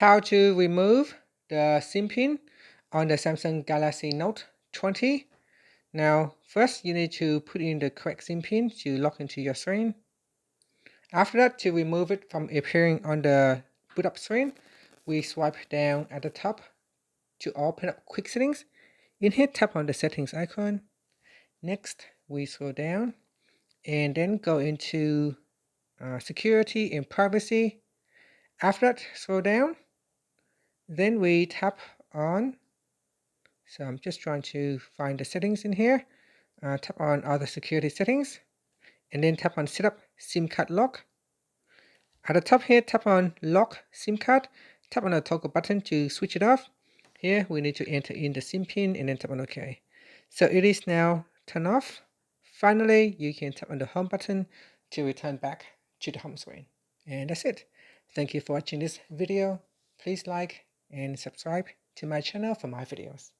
How to remove the SIM pin on the Samsung Galaxy Note 20. Now, first you need to put in the correct SIM pin to log into your screen. After that, to remove it from appearing on the boot up screen, we swipe down at the top to open up quick settings. In here, tap on the settings icon. Next, we scroll down and then go into security and privacy. After that, scroll down. Then we tap on, so I'm just trying to find the settings in here. Tap on other security settings and then tap on setup SIM card lock. At the top here, tap on lock SIM card. Tap on the toggle button to switch it off. Here we need to enter in the SIM pin and then tap on OK. So it is now turned off. Finally, you can tap on the home button to return back to the home screen. And that's it. Thank you for watching this video. Please like and subscribe to my channel for my videos.